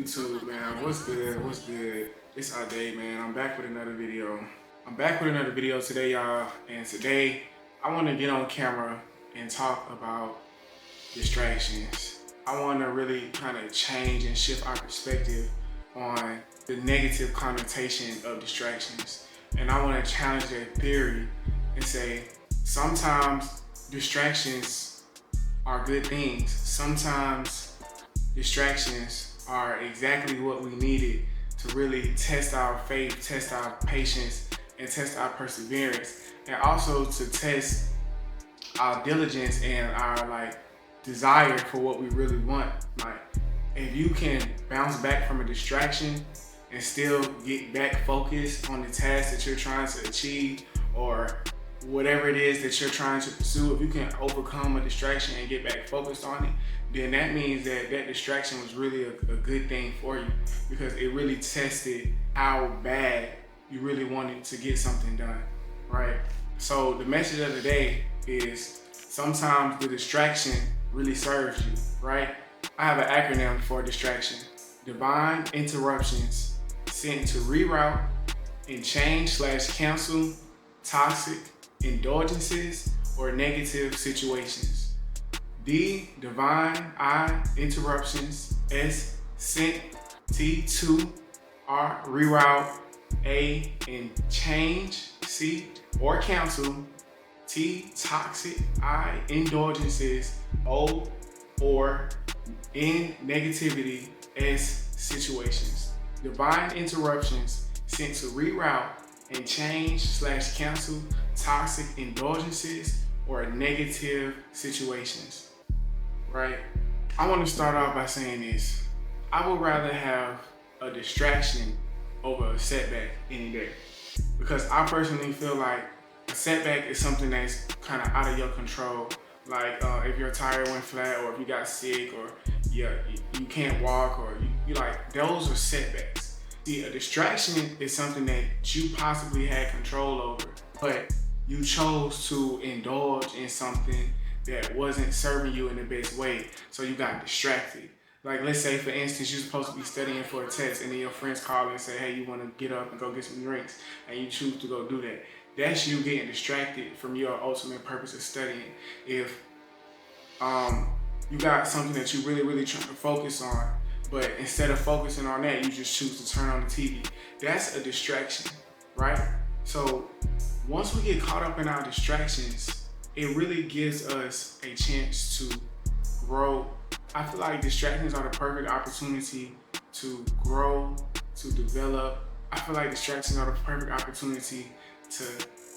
YouTube, man, what's good? What's good? It's our day, man. I'm back with another video. I'm back with another video today, y'all. And today, I want to get on camera and talk about distractions. I want to really kind of change and shift our perspective on the negative connotation of distractions. And I want to challenge that theory and say, sometimes distractions are good things. Sometimes distractions are exactly what we needed to really test our faith, test our patience, and test our perseverance, and also to test our diligence and our desire for what we really want. If you can bounce back from a distraction and still get back focused on the task that you're trying to achieve, or whatever it is that you're trying to pursue, if you can overcome a distraction and get back focused on it, then that means that that distraction was really a good thing for you, because it really tested how bad you really wanted to get something done, right? So the message of the day is, sometimes the distraction really serves you, right? I have an acronym for distraction: divine interruptions sent to reroute and change/cancel toxic indulgences or negative situations. D, divine. I, interruptions. S, sent. T, to. R, reroute. A, and change. C, or cancel. T, toxic. I, indulgences. O, or N, negativity. S, situations. Divine interruptions sent to reroute and change/cancel toxic indulgences or negative situations, right? I want to start off by saying this. I would rather have a distraction over a setback any day, because I personally feel like a setback is something that's kind of out of your control. If your tire went flat, or if you got sick, or you can't walk, or you those are setbacks. See, a distraction is something that you possibly had control over, but you chose to indulge in something that wasn't serving you in the best way, so you got distracted. Let's say, for instance, you're supposed to be studying for a test, and then your friends call and say, hey, you want to get up and go get some drinks, and you choose to go do that. That's you getting distracted from your ultimate purpose of studying. If you got something that you really trying to focus on, but instead of focusing on that, you just choose to turn on the TV. That's a distraction, right? So once we get caught up in our distractions, it really gives us a chance to grow. I feel like distractions are the perfect opportunity to grow, to develop. I feel like distractions are the perfect opportunity to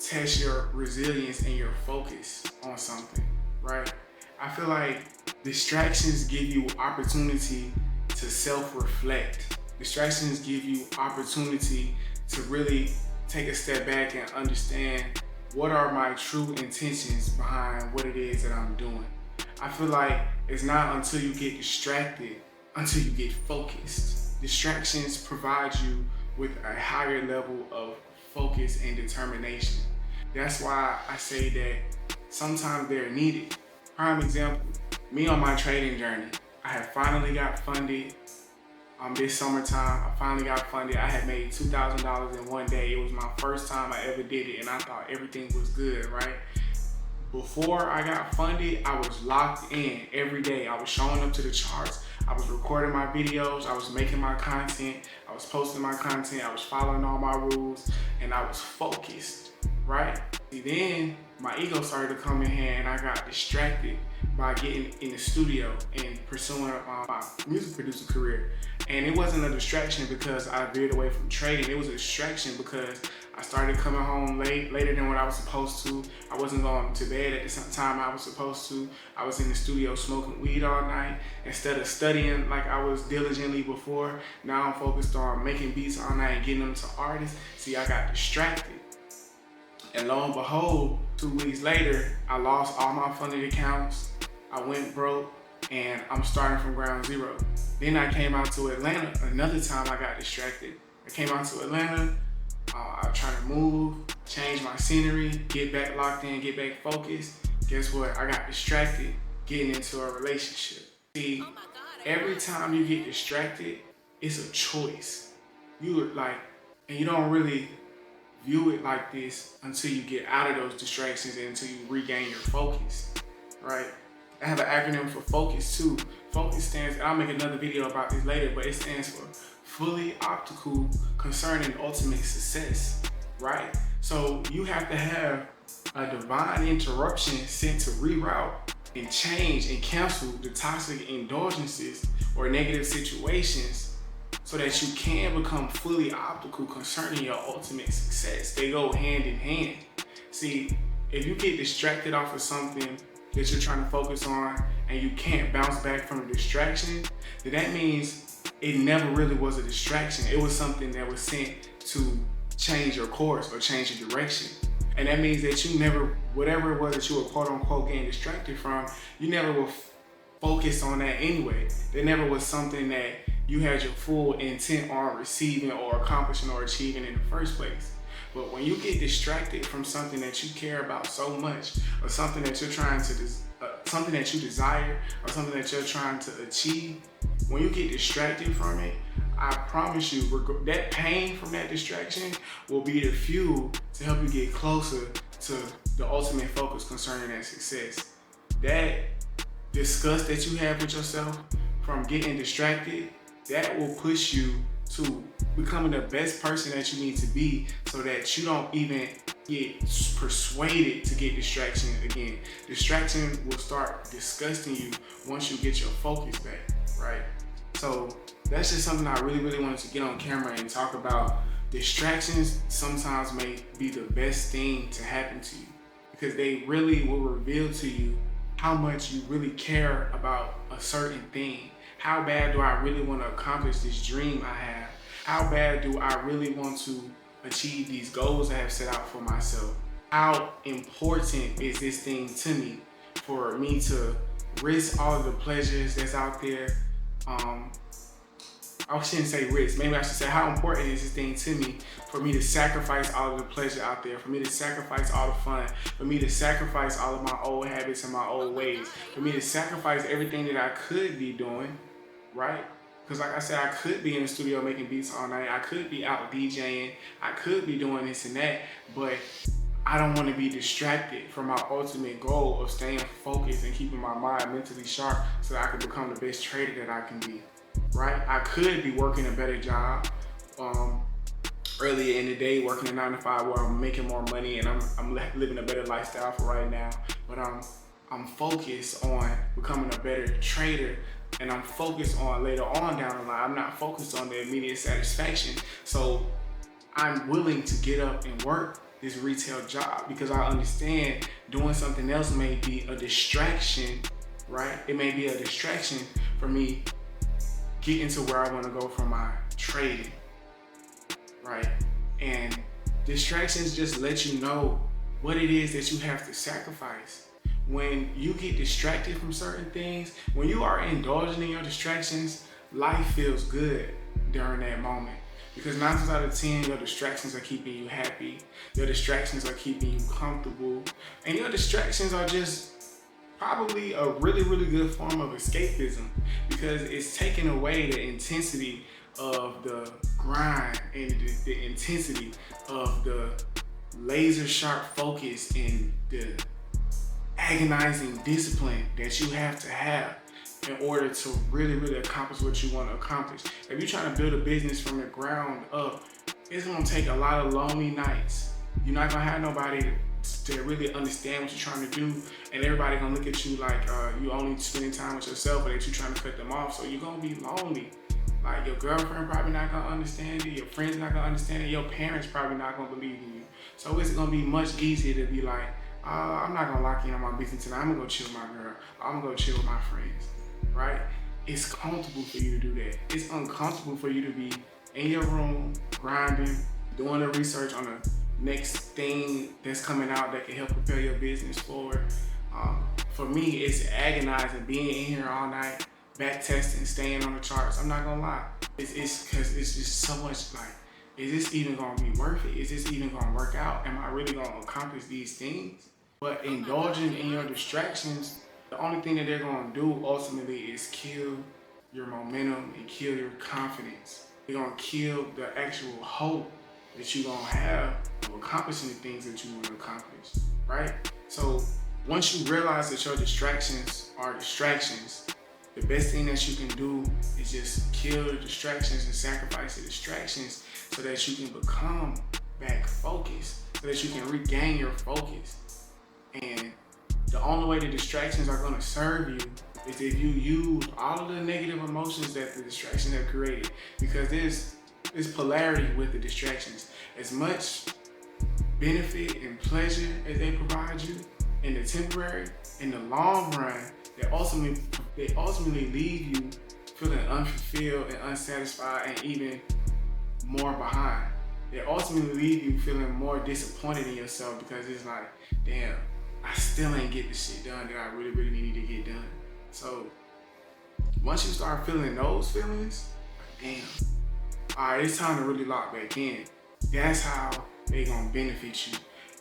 test your resilience and your focus on something, right? I feel like distractions give you opportunity to self-reflect. Distractions give you opportunity to really take a step back and understand, what are my true intentions behind what it is that I'm doing. I feel like it's not until you get distracted until you get focused. Distractions provide you with a higher level of focus and determination. That's why I say that sometimes they're needed. Prime example, me on my trading journey, I had finally got funded. This summertime, I finally got funded. I had made $2,000 in one day. It was my first time I ever did it, and I thought everything was good, right? Before I got funded, I was locked in every day. I was showing up to the charts. I was recording my videos. I was making my content. I was posting my content. I was following all my rules, and I was focused, right? See, then my ego started to come in here, and I got distracted by getting in the studio and pursuing my music producer career. And it wasn't a distraction because I veered away from trading. It was a distraction because I started coming home later than what I was supposed to. I wasn't going to bed at the time I was supposed to. I was in the studio smoking weed all night instead of studying like I was diligently before. Now I'm focused on making beats all night and getting them to artists. See, I got distracted. And lo and behold, 2 weeks later, I lost all my funded accounts. I went broke, and I'm starting from ground zero. Then I came out to Atlanta. Another time I got distracted. I came out to Atlanta. I tried to move, change my scenery, get back locked in, get back focused. Guess what? I got distracted getting into a relationship. See, every time you get distracted, it's a choice. And you don't really view it like this until you get out of those distractions and until you regain your focus, right? I have an acronym for focus too. Focus stands, and I'll make another video about this later, but it stands for fully optical concerning ultimate success, right? So you have to have a divine interruption sent to reroute and change and cancel the toxic indulgences or negative situations so that you can become fully optical concerning your ultimate success. They go hand in hand. See, if you get distracted off of something that you're trying to focus on and you can't bounce back from a distraction, then that means it never really was a distraction. It was something that was sent to change your course or change your direction. And that means that you never, whatever it was that you were quote unquote getting distracted from, you never were focused on that anyway. There never was something that you had your full intent on receiving or accomplishing or achieving in the first place. But when you get distracted from something that you care about so much, or something that you're trying to, something that you desire, or something that you're trying to achieve, when you get distracted from it, I promise you, that pain from that distraction will be the fuel to help you get closer to the ultimate focus concerning that success. That disgust that you have with yourself from getting distracted, that will push you to becoming the best person that you need to be so that you don't even get persuaded to get distraction again. Distraction will start disgusting you once you get your focus back, right? So that's just something I really wanted to get on camera and talk about. Distractions sometimes may be the best thing to happen to you because they really will reveal to you how much you really care about a certain thing. How bad do I really want to accomplish this dream I have? How bad do I really want to achieve these goals I have set out for myself? How important is this thing to me for me to risk all of the pleasures that's out there? I shouldn't say risk, maybe I should say how important is this thing to me for me to sacrifice all of the pleasure out there, for me to sacrifice all the fun, for me to sacrifice all of my old habits and my old ways, for me to sacrifice everything that I could be doing, right? Because like I said, I could be in the studio making beats all night, I could be out DJing, I could be doing this and that, but I don't want to be distracted from my ultimate goal of staying focused and keeping my mind mentally sharp so that I can become the best trader that I can be. Right? I could be working a better job earlier in the day, working a 9 to 5 where I'm making more money and I'm living a better lifestyle for right now. But I'm focused on becoming a better trader, and I'm focused on later on down the line. I'm not focused on the immediate satisfaction. So I'm willing to get up and work this retail job because I understand doing something else may be a distraction, right? It may be a distraction for me getting to where I want to go from my trading, right? And distractions just let you know what it is that you have to sacrifice. When you get distracted from certain things, when you are indulging in your distractions, life feels good during that moment. Because 9 times out of 10, your distractions are keeping you happy, your distractions are keeping you comfortable, and your distractions are just probably a really good form of escapism because it's taking away the intensity of the grind and the intensity of the laser sharp focus and the agonizing discipline that you have to have in order to really accomplish what you want to accomplish. If you're trying to build a business from the ground up, it's going to take a lot of lonely nights. You're not going to have nobody to really understand what you're trying to do, and everybody gonna look at you like you only spending time with yourself, or that you're trying to cut them off. So you're gonna be lonely. Like your girlfriend probably not gonna understand it, your friends not gonna understand it, your parents probably not gonna believe in you. So it's gonna be much easier to be like, I'm not gonna lock in on my business tonight. I'm gonna go chill with my girl. I'm gonna go chill with my friends, right? It's comfortable for you to do that. It's uncomfortable for you to be in your room grinding, doing the research on the next thing that's coming out that can help propel your business forward. For me, it's agonizing being in here all night, back testing, staying on the charts. I'm not gonna lie. It's because it's just so much like, is this even gonna be worth it? Is this even gonna work out? Am I really gonna accomplish these things? But indulging in your distractions, the only thing that they're gonna do ultimately is kill your momentum and kill your confidence. They're gonna kill the actual hope that you're gonna have of accomplishing the things that you want to accomplish, right? So once you realize that your distractions are distractions, the best thing that you can do is just kill the distractions and sacrifice the distractions so that you can become back focused, so that you can regain your focus. And the only way the distractions are going to serve you is if you use all of the negative emotions that the distractions have created, because there's polarity with the distractions. As much benefit and pleasure as they provide you in the temporary, in the long run, they ultimately leave you feeling unfulfilled and unsatisfied and even more behind. They ultimately leave you feeling more disappointed in yourself because it's like, damn, I still ain't get the shit done that I really needed to get done. So once you start feeling those feelings, damn, all right, it's time to really lock back in. That's how they gonna benefit you.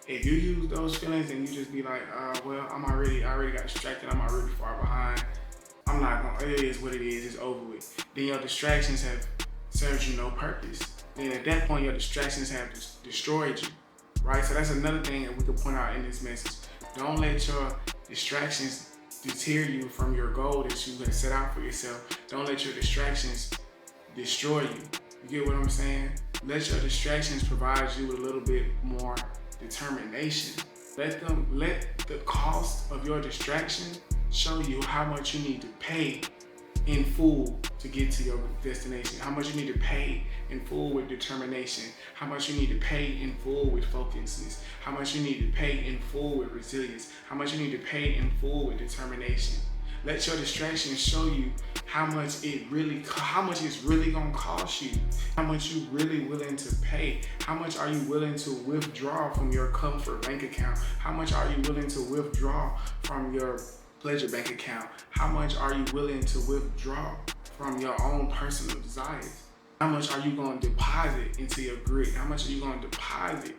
If you use those feelings and you just be like, well, I already got distracted, I'm already far behind, I'm not gonna, it is what it is, it's over with. Then your distractions have served you no purpose. Then at that point, your distractions have destroyed you, right? So that's another thing that we could point out in this message. Don't let your distractions deter you from your goal that you have set out for yourself. Don't let your distractions destroy you. You get what I'm saying? Let your distractions provide you with a little bit more determination. Let the cost of your distraction show you how much you need to pay in full to get to your destination, how much you need to pay in full with determination, how much you need to pay in full with focuses, how much you need to pay in full with resilience, how much you need to pay in full with determination. Let your distractions show you how much it's really gonna cost you, how much you really willing to pay, how much are you willing to withdraw from your comfort bank account, how much are you willing to withdraw from your pleasure bank account, how much are you willing to withdraw from your own personal desires, how much are you gonna deposit into your grit, how much are you gonna deposit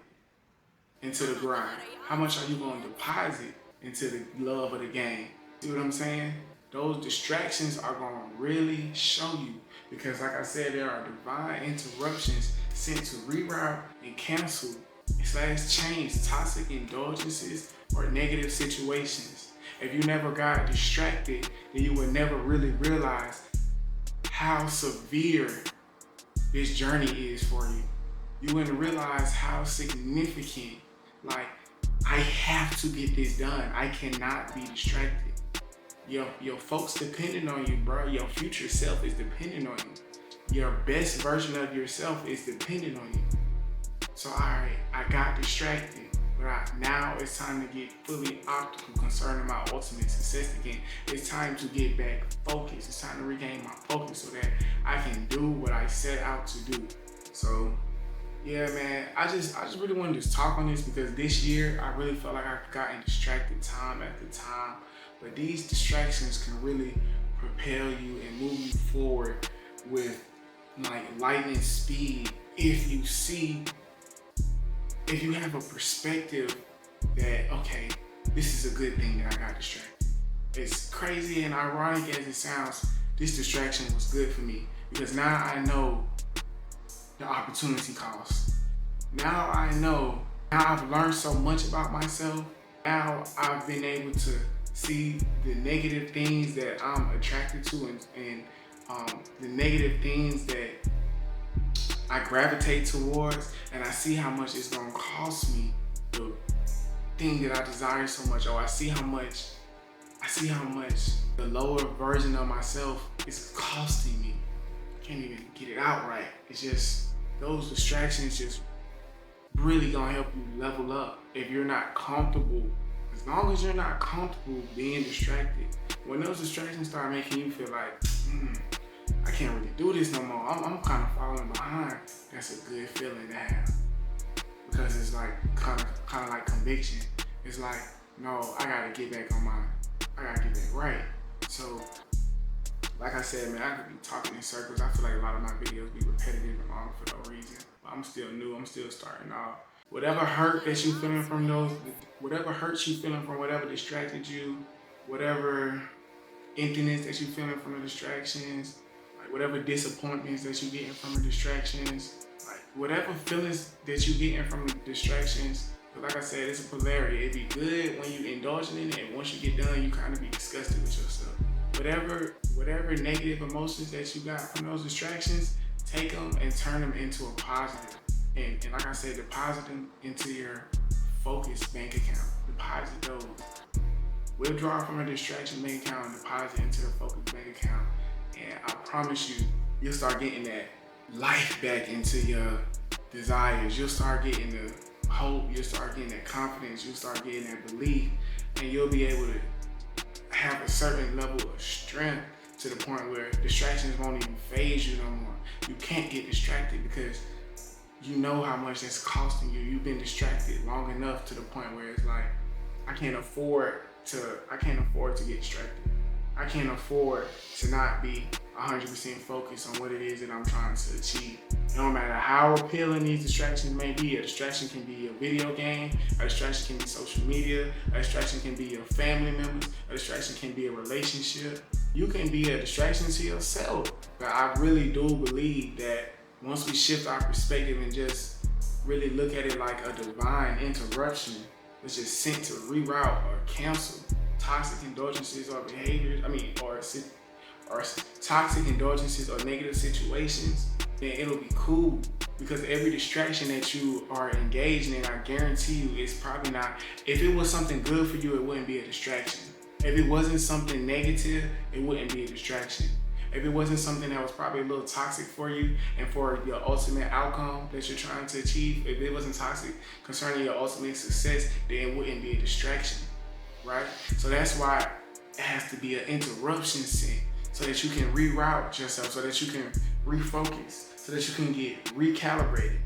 into the grind, how much are you gonna deposit into the love of the game. See what I'm saying? Those distractions are going to really show you, because like I said, there are divine interruptions sent to reroute and cancel / change toxic indulgences or negative situations. If you never got distracted, then you would never really realize how severe this journey is for you. You wouldn't realize how significant, like, I have to get this done. I cannot be distracted. Your folks depending on you, bro. Your future self is dependent on you. Your best version of yourself is dependent on you. So I got distracted, but now it's time to get fully optimal concerning my ultimate success again. It's time to get back focused. It's time to regain my focus so that I can do what I set out to do. So yeah, man, I just really wanted to talk on this because this year I really felt like I've gotten distracted time after time. But these distractions can really propel you and move you forward with like lightning speed if you have a perspective that, okay, this is a good thing that I got distracted. As crazy and ironic as it sounds, this distraction was good for me because now I know the opportunity cost. Now I've learned so much about myself. Now I've been able to see the negative things that I'm attracted to and the negative things that I gravitate towards, and I see how much it's gonna cost me the thing that I desire so much. I see how much the lower version of myself is costing me. I can't even get it out right. It's just, those distractions just really gonna help you level up if you're not comfortable. As long as you're not comfortable being distracted, when those distractions start making you feel like, I can't really do this no more, I'm kind of falling behind, that's a good feeling to have. Because it's like kind of like conviction. It's like, no, I gotta get back right. So, like I said, man, I could be talking in circles. I feel like a lot of my videos be repetitive and long for no reason. But I'm still new, I'm still starting off. Whatever hurt that you feeling from those, whatever hurts you feeling from whatever distracted you, whatever emptiness that you feeling from the distractions, whatever disappointments that you getting from the distractions, like whatever feelings that you getting from the distractions. Like I said, it's a polarity. It'd be good when you indulging in it, and once you get done, you kind of be disgusted with yourself. Whatever negative emotions that you got from those distractions, take them and turn them into a positive. And like I said, deposit them into your focused bank account. Deposit those. Withdraw from a distraction bank account and deposit into the focused bank account. And I promise you, you'll start getting that life back into your desires. You'll start getting the hope. You'll start getting that confidence. You'll start getting that belief. And you'll be able to have a certain level of strength to the point where distractions won't even phase you no more. You can't get distracted because you know how much that's costing you. You've been distracted long enough to the point where it's like, I can't afford to get distracted. I can't afford to not be 100% focused on what it is that I'm trying to achieve. No matter how appealing these distractions may be, a distraction can be a video game, a distraction can be social media, a distraction can be your family members, a distraction can be a relationship. You can be a distraction to yourself. But I really do believe that once we shift our perspective and just really look at it like a divine interruption, which is sent to reroute or cancel toxic indulgences or behaviors, or toxic indulgences or negative situations, then it'll be cool. Because every distraction that you are engaged in, I guarantee you, is probably not, if it was something good for you, it wouldn't be a distraction. If it wasn't something negative, it wouldn't be a distraction. If it wasn't something that was probably a little toxic for you and for your ultimate outcome that you're trying to achieve, if it wasn't toxic concerning your ultimate success, then it wouldn't be a distraction, right? So that's why it has to be an interruption sent so that you can reroute yourself, so that you can refocus, so that you can get recalibrated,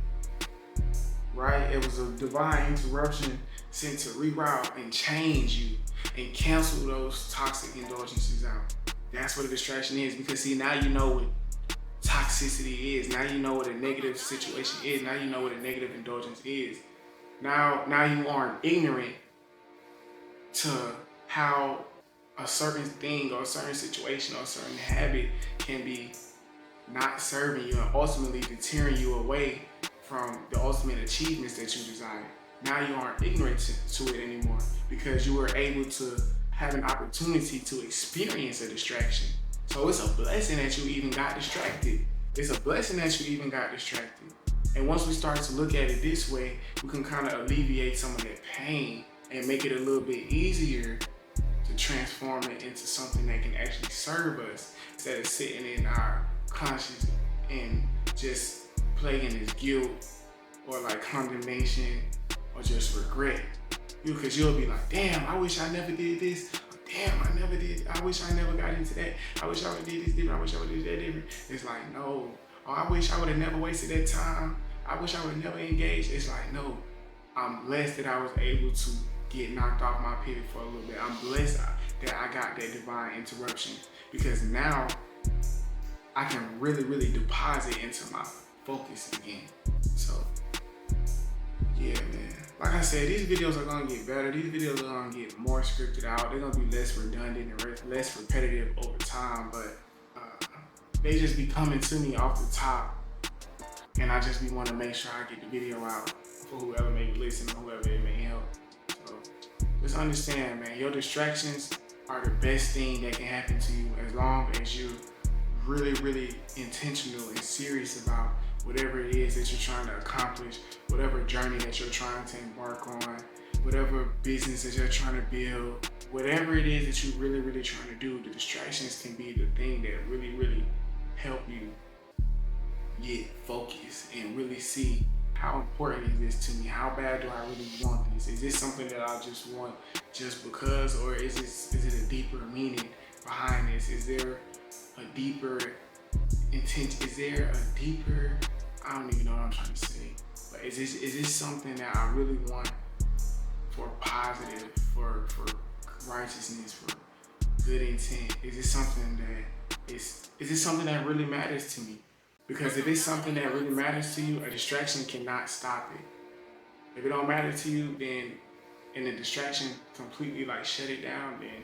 right? It was a divine interruption sent to reroute and change you and cancel those toxic indulgences out. That's what a distraction is, because see, now you know what toxicity is. Now you know what a negative situation is. Now you know what a negative indulgence is. Now you aren't ignorant to how a certain thing or a certain situation or a certain habit can be not serving you and ultimately deterring you away from the ultimate achievements that you desire. Now you aren't ignorant to it anymore, because you were able to have an opportunity to experience a distraction. So it's a blessing that you even got distracted. It's a blessing that you even got distracted. And once we start to look at it this way, we can kind of alleviate some of that pain and make it a little bit easier to transform it into something that can actually serve us, instead of sitting in our conscience and just plaguing this guilt or like condemnation or just regret. Because you'll be like, damn, I wish I never did this. Damn, I wish I never got into that. I wish I would have did this different. I wish I would have did that different. It's like, no. Or I wish I would have never wasted that time. I wish I would have never engaged. It's like, no. I'm blessed that I was able to get knocked off my pivot for a little bit. I'm blessed that I got that divine interruption, because now I can really, really deposit into my focus again. So, yeah, man. Like I said, these videos are gonna get better. These videos are gonna get more scripted out. They're gonna be less redundant and less repetitive over time, but they just be coming to me off the top, and I just be wanting to make sure I get the video out for whoever may be listening or whoever it may help. So just understand, man, your distractions are the best thing that can happen to you, as long as you're really, really intentional and serious about whatever it is that you're trying to accomplish, whatever journey that you're trying to embark on, whatever business that you're trying to build, whatever it is that you're really, really trying to do, the distractions can be the thing that really, really help you get focused and really see how important is this to me? How bad do I really want this? Is this something that I just want just because, or is it a deeper meaning behind this? Is there a deeper intent? Is there a deeper, I don't even know what I'm trying to say, but is this something that I really want for positive, for righteousness, for good intent? Is this something that really matters to me? Because if it's something that really matters to you, a distraction cannot stop it. If it don't matter to you, then, and the distraction completely like shut it down, then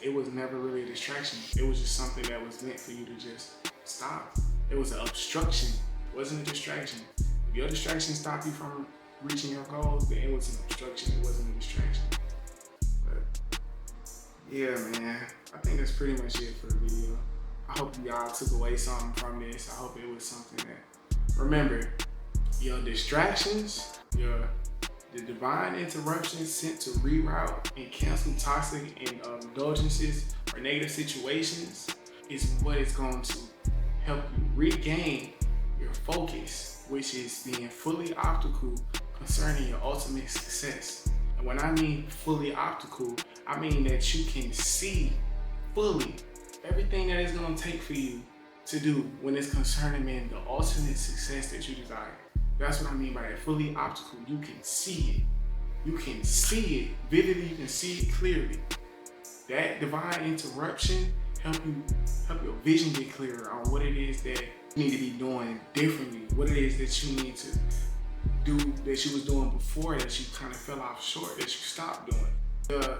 it was never really a distraction. It was just something that was meant for you to just stop. It was an obstruction. It wasn't a distraction. If your distraction stopped you from reaching your goals, then it was an obstruction. It wasn't a distraction. But yeah, man, I think that's pretty much it for the video. I hope y'all took away something from this. I hope it was something that, remember, your distractions, the divine interruptions sent to reroute and cancel toxic and indulgences or negative situations is what is going to help you regain your focus, which is being fully optical concerning your ultimate success. And when I mean fully optical, I mean that you can see fully everything that it's going to take for you to do when it's concerning, man, the ultimate success that you desire. That's what I mean by that. Fully optical. You can see it. You can see it vividly. You can see it clearly. That divine interruption help your vision get clearer on what it is that you need to be doing differently. What it is that you need to do that you was doing before that you kind of fell off short, that you stopped doing. The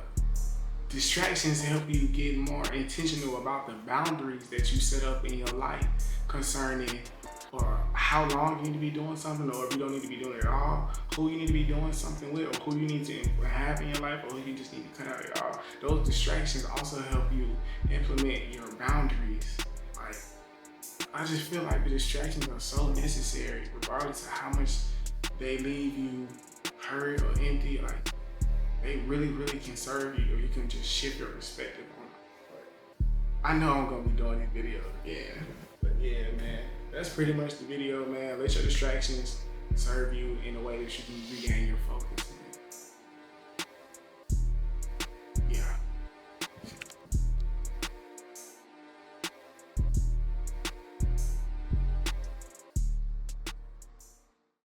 distractions help you get more intentional about the boundaries that you set up in your life concerning or how long you need to be doing something, or if you don't need to be doing it at all, who you need to be doing something with, or who you need to have in your life, or who you just need to cut out at all. Those distractions also help you implement your boundaries. Like, I just feel like the distractions are so necessary, regardless of how much they leave you hurt or empty. Like, they really, really can serve you, or you can just shift your perspective on it. But I know I'm gonna be doing these videos again, but yeah, man. That's pretty much the video, man. Let your distractions serve you in a way that you can regain your focus.